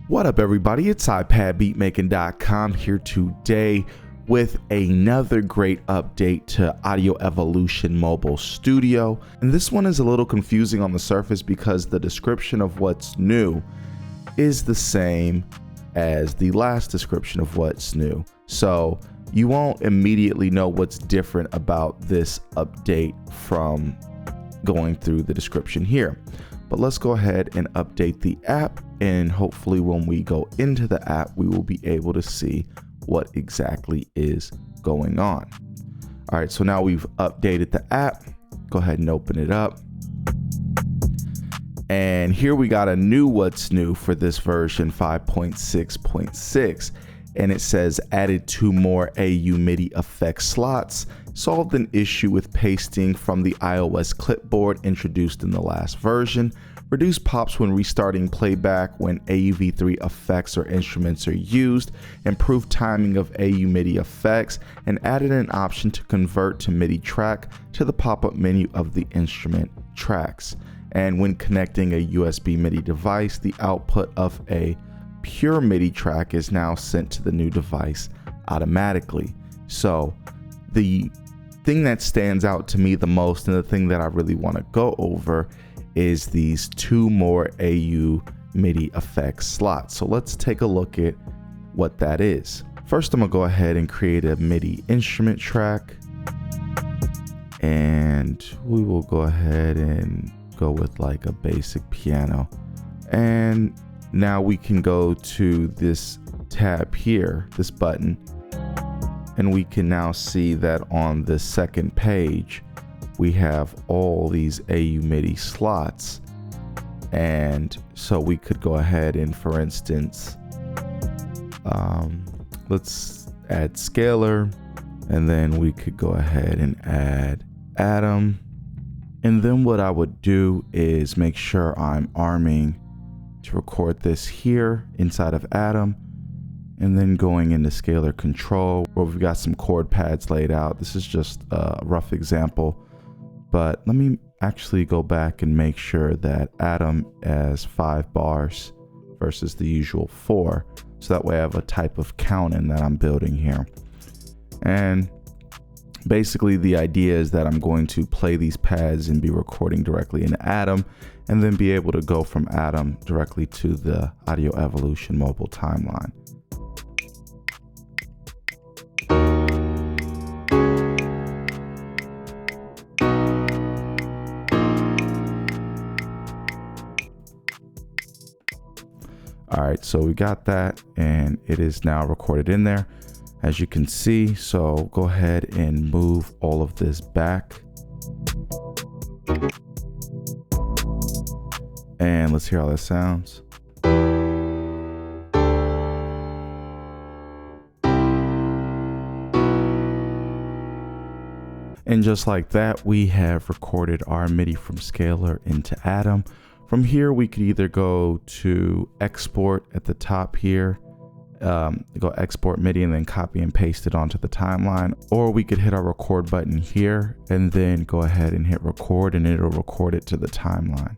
What up, everybody? It's iPadBeatmaking.com here today with another great update to Audio Evolution Mobile Studio. And this one is a little confusing on the surface because the description of what's new is the same as the last description of what's new. So you won't immediately know what's different about this update from going through the description here. But let's go ahead and update the app, and hopefully when we go into the app, we will be able to see what exactly is going on. All right, so now we've updated the app. Go ahead and open it up. And here we got a new what's new for this version 5.6.6. And it says added 2 more AU MIDI effect slots, solved an issue with pasting from the iOS clipboard introduced in the last version, reduced pops when restarting playback when AUV3 effects or instruments are used, improved timing of AU MIDI effects, and added an option to convert to MIDI track to the pop-up menu of the instrument tracks. And when connecting a USB MIDI device, the output of a pure MIDI track is now sent to the new device automatically. So the thing that stands out to me the most, and the thing that I really want to go over, is these 2 more AU MIDI effects slots. So let's take a look at what that is. First, I'm gonna go ahead and create a MIDI instrument track, and we will go ahead and go with like a basic piano. And now we can go to this tab here, this button, and we can now see that on the second page, we have all these AU MIDI slots. And so we could go ahead and, for instance, let's add scalar, and then we could go ahead and add atom. And then what I would do is make sure I'm arming to record this here inside of Atom, and then going into scalar control where we've got some chord pads laid out. This is just a rough example, but let me actually go back and make sure that Atom has 5 bars versus the usual 4, so that way I have a type of count in that I'm building here. And basically the idea is that I'm going to play these pads and be recording directly in Atom, and then be able to go from Atom directly to the Audio Evolution mobile timeline. All right, so we got that, and it is now recorded in there, as you can see. So go ahead and move all of this back. And let's hear how that sounds. And just like that, we have recorded our MIDI from Scalar into Atom. From here, we could either go to export at the top here, go export MIDI and then copy and paste it onto the timeline, or we could hit our record button here and then go ahead and hit record, and it'll record it to the timeline.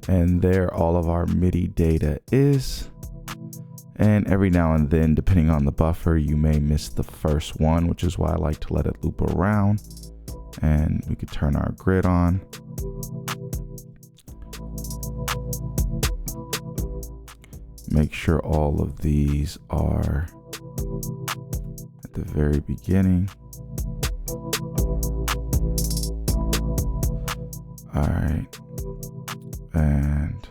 And there all of our MIDI data is. And every now and then, depending on the buffer, you may miss the first one, which is why I like to let it loop around. And we could turn our grid on. Make sure all of these are at the very beginning. All right. And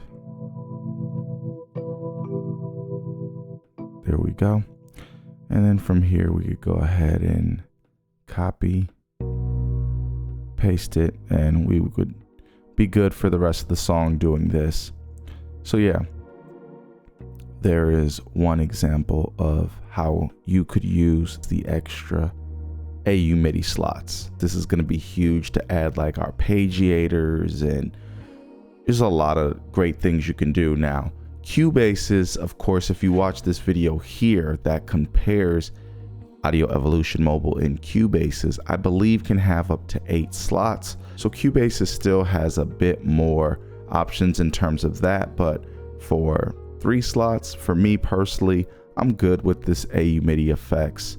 there we go. And then from here, we could go ahead and copy, paste it, and we would be good for the rest of the song doing this. So yeah, there is one example of how you could use the extra AU MIDI slots. This is going to be huge to add like arpeggiators and there's a lot of great things you can do now. Cubase's, of course, if you watch this video here that compares Audio Evolution Mobile and Cubase's, I believe can have up to 8 slots. So Cubase's still has a bit more options in terms of that, but for 3 slots, for me personally, I'm good with this AU MIDI effects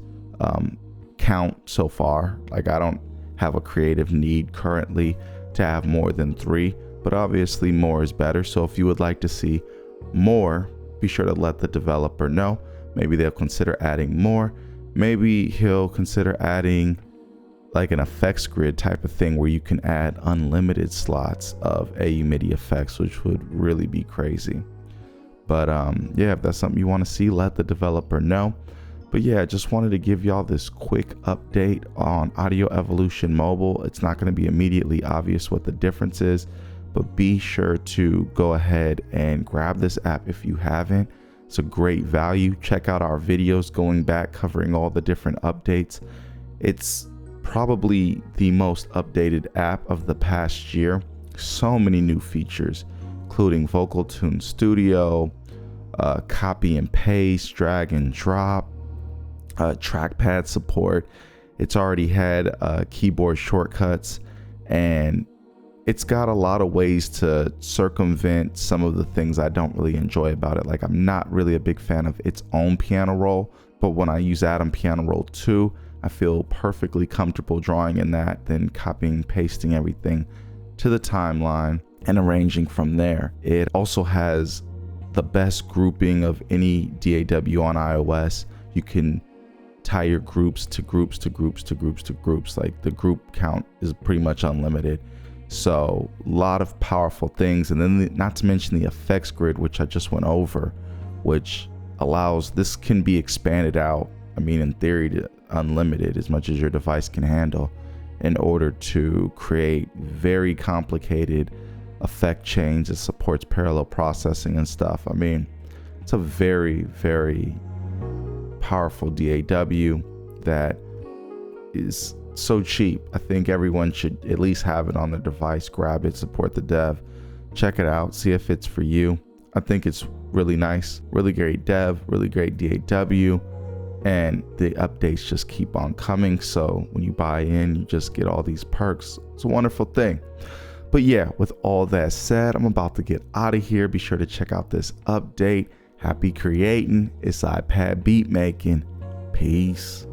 count so far. Like, I don't have a creative need currently to have more than 3, but obviously more is better. So if you would like to see more, be sure to let the developer know. Maybe they'll consider adding more. Maybe he'll consider adding like an effects grid type of thing where you can add unlimited slots of AU MIDI effects, which would really be crazy. But yeah, if that's something you want to see, let the developer know. But yeah, I just wanted to give y'all this quick update on Audio Evolution Mobile. It's not going to be immediately obvious what the difference is, but be sure to go ahead and grab this app if you haven't. It's a great value. Check out our videos going back covering all the different updates. It's probably the most updated app of the past year. So many new features, including Vocal Tune Studio, copy and paste, drag and drop, trackpad support. It's already had keyboard shortcuts, and it's got a lot of ways to circumvent some of the things I don't really enjoy about it. Like, I'm not really a big fan of its own piano roll, but when I use Atom Piano Roll 2, I feel perfectly comfortable drawing in that, then copying, pasting everything to the timeline and arranging from there. It also has the best grouping of any DAW on iOS. You can tie your groups to groups to groups to groups to groups. Like, the group count is pretty much unlimited. So a lot of powerful things. And then not to mention the effects grid, which I just went over, which allows, this can be expanded out, I mean, in theory, to unlimited, as much as your device can handle, in order to create very complicated effect chains. It supports parallel processing and stuff. I mean, it's a very, very powerful DAW that is so cheap. I think everyone should at least have it on their device. Grab it, support the dev, check it out, see if it's for you. I think it's really nice, really great dev, really great DAW, and the updates just keep on coming. So when you buy in, you just get all these perks. It's a wonderful thing. But yeah, with all that said, I'm about to get out of here. Be sure to check out this update. Happy creating. It's iPad beat making. Peace.